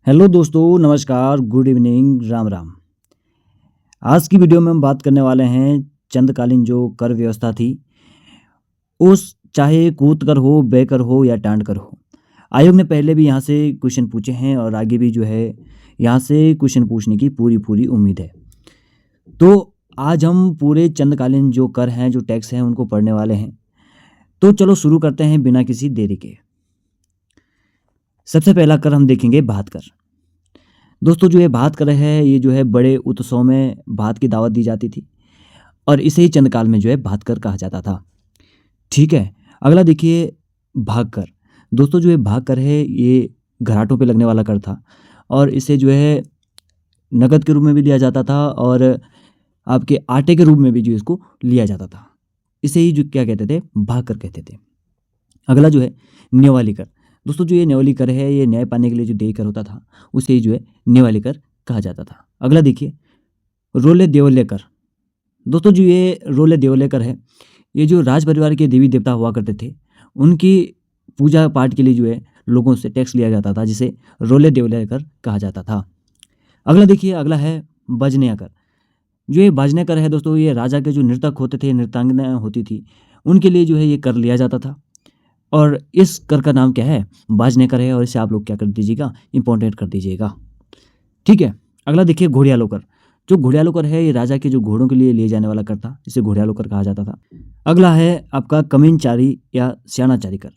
Hello दोस्तों, नमस्कार, good evening, Ram Ram. आज की वीडियो में हम बात करने वाले हैं चंद्रकालीन जो कर व्यवस्था थी, उस चाहे कूद कर हो, बेकर हो या टाँड कर हो। आयोग ने पहले भी यहाँ से क्वेश्चन पूछे हैं और आगे भी जो है यहाँ से क्वेश्चन पूछने की पूरी उम्मीद है। तो आज हम पूरे चंद्रकालीन जो कर हैं, जो टैक्स हैं, उनको पढ़ने वाले हैं। तो चलो शुरू करते हैं बिना किसी देरी के। सबसे पहला कर हम देखेंगे भात कर। दोस्तों, जो ये भात कर है, ये जो है बड़े उत्सव में भात की दावत दी जाती थी और इसे ही चंद्रकाल में जो है भात कर कहा जाता था। ठीक है, अगला देखिए भाग कर। दोस्तों, जो ये भाग कर है, ये घराटों पे लगने वाला कर था और इसे जो है नकद के रूप में भी लिया जाता था और आपके आटे के रूप में भी जो इसको लिया जाता था। इसे ही जो क्या कहते थे, भाग कर कहते थे। अगला जो है न्यौवाली कर। दोस्तों, जो ये न्यौवाली कर है, ये न्याय पाने के लिए जो देय कर होता था, उसे ही जो है न्यौवाली कर कहा जाता था। अगला देखिए रोले देवले कर। दोस्तों, जो ये रोले देवले कर है, ये जो राज परिवार के देवी देवता हुआ करते थे, उनकी पूजा पाठ के लिए जो है लोगों से टैक्स लिया जाता था, जिसे रोले देवले कर कहा जाता था। अगला देखिए, अगला है बजनिया कर। जो ये बाजने कर है दोस्तों, ये राजा के जो नर्तक होते थे, नृत्यांगना होती थी, उनके लिए जो है ये कर लिया जाता था और इस कर का नाम क्या है, बाजने कर है और इसे आप लोग क्या कर दीजिएगा, इंपॉर्टेंट कर दीजिएगा। ठीक है, अगला देखिए घोड़ियालो कर। जो घोड़ियालो कर है, ये राजा के जो घोड़ों के लिए जाने वाला कर था, इसे घोड़ियालो कर कहा जाता था। अगला है आपका कमीनचारी या स्याणाचारी कर।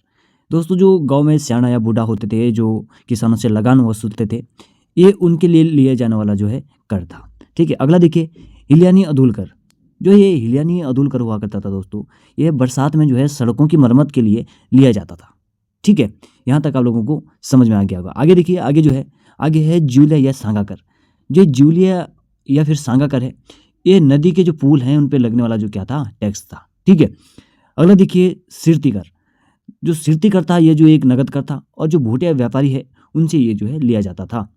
दोस्तों, जो गांव में स्याणा या बूढ़ा होते थे, जो किसानों से लगान वसूलते थे, ये उनके लिए लिए जाने वाला जो है कर था। ठीक है, अगला देखिए हिलियानी अदूल कर। जो ये हिलियानी अदूल कर हुआ करता था दोस्तों, ये बरसात में जो है सड़कों की मरम्मत के लिए लिया जाता था। ठीक है, यहाँ तक आप लोगों को समझ में आ गया होगा। आगे देखिए, आगे जो है, आगे है जूलिया या सांगा कर। जो जूलिया या फिर सांगा कर है, ये नदी के जो पुल हैं उन पे लगने वाला जो क्या था, टैक्स था। ठीक है, अगला देखिए सिरती कर। जो सिरती कर था, ये जो एक नगद कर था और जो भूटिया व्यापारी है, उनसे ये जो है लिया जाता था।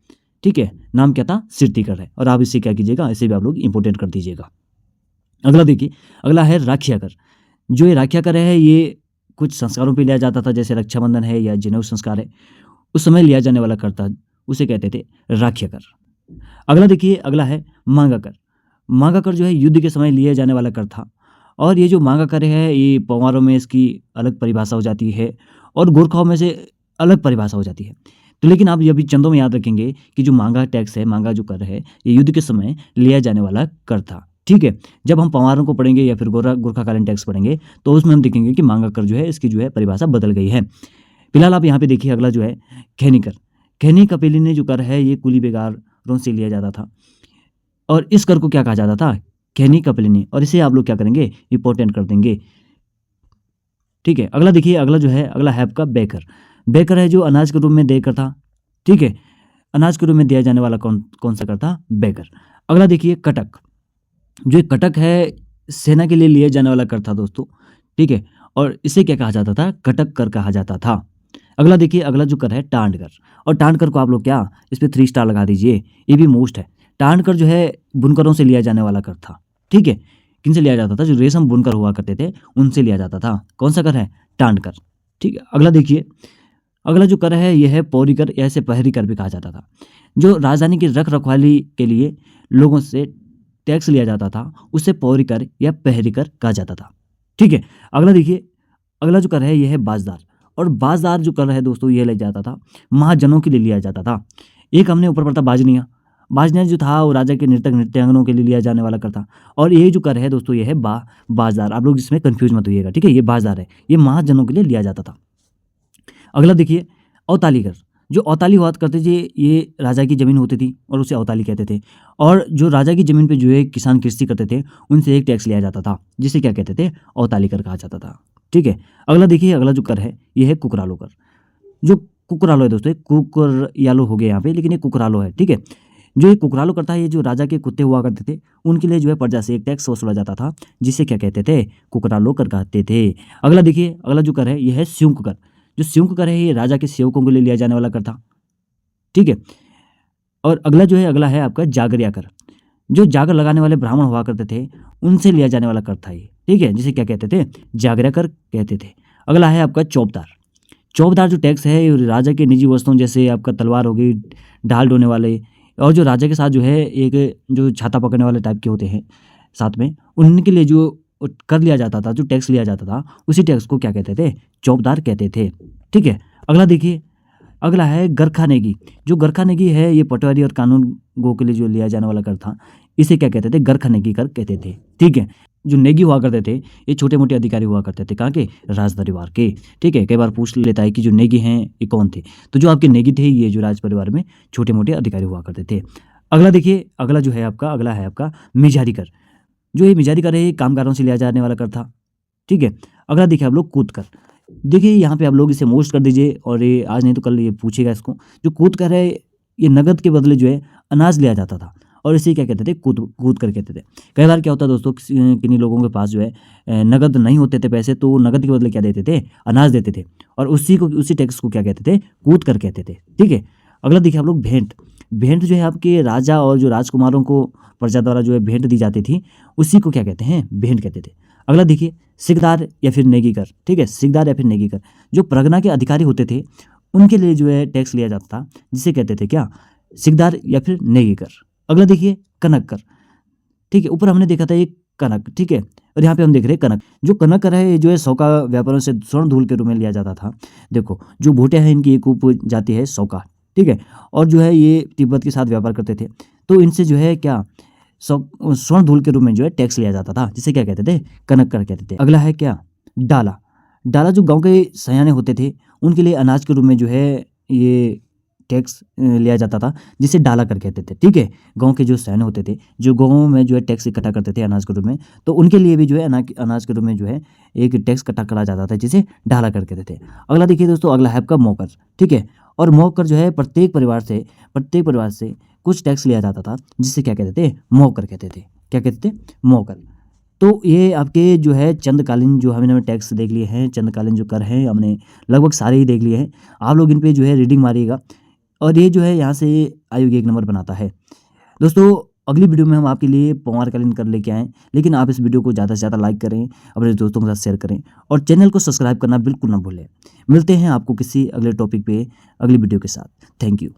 ठीक है, नाम क्या था, सिरती कर है और आप इससे क्या कीजिएगा, इसे भी आप लोग इंपोर्टेंट कर दीजिएगा। अगला देखिए, अगला है राखिया कर। जो ये राखिया कर है, ये कुछ संस्कारों पे लिया जाता था, जैसे रक्षाबंधन है या जनेऊ संस्कार है, उस समय लिया जाने वाला कर था, उसे कहते थे राखिया कर। अगला देखिए, अगला है मांगा कर। मांगा कर जो है युद्ध के समय लिया जाने वाला कर था और ये जो मांगा कर है, ये पवारों में इसकी अलग परिभाषा हो जाती है और गोरखाओं में से अलग परिभाषा हो जाती है। तो लेकिन आप ये भी चंदों में याद रखेंगे कि जो मांगा टैक्स है, मांगा जो कर है, ये युद्ध के समय लिया जाने वाला कर था। ठीक है, जब हम पवारों को पढ़ेंगे या फिर गोरखाकालीन टैक्स पढ़ेंगे, तो उसमें हम देखेंगे कि मांगा कर जो है, इसकी जो है परिभाषा बदल गई है। फिलहाल आप यहाँ पे देखिए, अगला जो है खैनी कर। खैनी कपेली ने जो कर है, ये कुली बेगारों से लिया जाता था और इस कर को क्या कहा जाता था, खैनी कपेलिनी, और इसे आप लोग क्या करेंगे, इंपॉर्टेंट कर देंगे। ठीक है, अगला देखिए, अगला जो है, अगला है आपका बेकर। बेकर है जो अनाज के रूप में देकर था। ठीक है, अनाज के रूप में दिया जाने वाला कौन कौन सा कर था, बेकर। अगला देखिए कटक। जो एक कटक है, सेना के लिए लिए जाने वाला कर था दोस्तों। ठीक है, और इसे क्या कहा जाता था, कटक कर कहा जाता था। अगला देखिए, अगला जो कर है टांड कर, और टांड कर को आप लोग क्या, इस पे 3 स्टार लगा दीजिए, ये भी मोस्ट है। टांड कर जो है बुनकरों से लिया जाने वाला कर था। ठीक है, किन से लिया जाता था, जो रेशम बुनकर हुआ करते थे, उनसे लिया जाता था। कौन सा कर है, टांड कर। ठीक है, अगला देखिए, अगला जो कर है, यह है पौरी कर, या इसे पहरी कर भी कहा जाता था। जो राजधानी की रख रखवाली के लिए लोगों से टैक्स लिया जाता था, उसे पौरी कर या पहरी कर कहा जाता था। ठीक है, अगला देखिए, अगला जो कर है, यह है बाजदार, और बाजदार जो कर है दोस्तों, यह लिया जाता था, महाजनों के लिए लिया जाता था। एक हमने ऊपर पढ़ा बाजनिया। बाजनिया जो था, वो राजा के नृतक नृत्यांगनों के लिए लिया जाने वाला कर था, और ये जो कर है दोस्तों, ये है बाजदार। आप लोग इसमें कंफ्यूज मत होइएगा। ठीक है, ये बाजदार है, ये महाजनों के लिए लिया जाता था। अगला देखिए औताली कर। जो औताली हुआ करते थे, ये राजा की ज़मीन होती थी और उसे औताली कहते थे, और जो राजा की ज़मीन पे जो है किसान कृषि करते थे, उनसे एक टैक्स लिया जाता था, जिसे क्या कहते थे, औताली कर कहा जाता था। ठीक है, अगला देखिए, अगला जो कर है, ये है कुकरालो कर। जो कुकरालो है दोस्तों, कुकर यालो हो गया यहाँ पे, लेकिन ये कुकरालो है। ठीक है, जो ये कुकरालो करता है, ये जो राजा के कुत्ते हुआ करते थे, उनके लिए जो है प्रजा से एक टैक्स वसूला जाता था, जिसे क्या कहते थे, कुकरालो कर कहते थे। अगला देखिए, अगला जो कर है, ये है स्युंक कर। जो स्युंक कर है, ये राजा के सेवकों के लिए लिया जाने वाला कर था। ठीक है, और अगला जो है, अगला है आपका जागरिया कर। जो जागर लगाने वाले ब्राह्मण हुआ करते थे, उनसे लिया जाने वाला कर था ये। ठीक है, जिसे क्या कहते थे, जागरिया कर कहते थे। अगला है आपका चौबदार। चौबदार जो टैक्स है ये राजा के निजी वस्तुओं जैसे आपका तलवार हो गई, ढाल ढोने वाले और जो राजा के साथ जो है एक जो छाता पकड़ने वाले टाइप के होते हैं साथ में, उनके लिए जो कर लिया जाता था, जो टैक्स लिया जाता था, उसी टैक्स को क्या कहते थे? चौबदार कहते थे। ठीक है, अगला देखिए, अगला है गरखानेगी। जो गरखानेगी है ये पटवारी और कानून गो के लिए जो लिया जाने वाला कर था, इसे क्या कहते थे? गरखानेगी कर कहते थे। ठीक है, जो नेगी हुआ करते थे ये छोटे मोटे अधिकारी हुआ करते थे, कहाँ के? राज परिवार के। ठीक है, कई बार पूछ लेता है कि जो नेगी हैं ये कौन थे, तो जो आपके नेगी थे ये जो राज परिवार में छोटे मोटे अधिकारी हुआ करते थे। अगला देखिए, अगला जो है आपका, अगला है आपका मिजारी कर। जो ये मिजारी कर है ये कामगारों से लिया जाने वाला कर था। ठीक है, अगला देखिए आप लोग कूद कर। देखिए यहाँ पे आप लोग इसे मोस्ट कर दीजिए और ये आज नहीं तो कल ये पूछेगा इसको। जो कूद कर है ये नगद के बदले जो है अनाज लिया जाता था और इसे क्या कहते थे? कूद कूद कर कहते थे। कई बार क्या होता है दोस्तों, किन्हीं लोगों के पास जो है नगद नहीं होते थे पैसे, तो नगद के बदले क्या देते थे? अनाज देते थे और उसी टैक्स को क्या कहते थे? कूद कर कहते थे। ठीक है, अगला देखिए आप लोग भेंट। भेंट जो है आपके राजा और जो राजकुमारों को प्रजा द्वारा जो है भेंट दी जाती थी, उसी को क्या कहते हैं? भेंट कहते थे। अगला देखिए सिकदार या फिर नेगी कर। ठीक है, सिकदार या फिर नेगी कर, जो परगना के अधिकारी होते थे उनके लिए जो है टैक्स लिया जाता था, जिसे कहते थे क्या? सिकदार या फिर नेगी कर। अगला देखिए कनक कर। ठीक है, ऊपर हमने देखा था ये कनक। ठीक है, और यहाँ पे हम देख रहे हैं कनक। जो कनक कर है ये जो है सौका व्यापारों से स्वर्ण धूल के रूप में लिया जाता था। देखो जो भूटिया है इनकी एक उप जाति है सौका। ठीक है, और जो है ये तिब्बत के साथ व्यापार करते थे, तो इनसे जो है क्या स्वर्ण धूल के रूप में जो है टैक्स लिया जाता था, जिसे क्या कहते थे? कनक कर कहते थे। अगला है क्या? डाला। डाला जो गांव के सयाने होते थे उनके लिए अनाज के रूप में जो है ये टैक्स लिया जाता था, जिसे डाला कर कहते थे। ठीक है, गांव के जो सैनिक होते थे जो गाँव में जो है टैक्स इकट्ठा करते थे अनाज के रूप में, तो उनके लिए भी जो है अनाज के रूप में जो है एक टैक्स इकट्ठा करा जाता था, जिसे डाला कर कहते थे। अगला देखिए दोस्तों, अगला है आपका मौकर। ठीक है, और मौकर जो है प्रत्येक परिवार से कुछ टैक्स लिया जाता था, जिसे क्या कहते थे? मौकर कहते थे। क्या कहते थे? मौकर। तो ये आपके जो है चंदकालीन जो हमने टैक्स देख लिए हैं, चंदकालीन जो कर हैं हमने लगभग सारे ही देख लिए हैं। आप लोग इन पे जो है रीडिंग मारिएगा और ये जो है यहाँ से आयोग 1 नंबर बनाता है। दोस्तों अगली वीडियो में हम आपके लिए पौवारकालीन कर लेके आएँ, लेकिन आप इस वीडियो को ज़्यादा से ज़्यादा लाइक करें, अपने दोस्तों के साथ शेयर करें और चैनल को सब्सक्राइब करना बिल्कुल ना भूलें। मिलते हैं आपको किसी अगले टॉपिक पे अगली वीडियो के साथ। Thank you.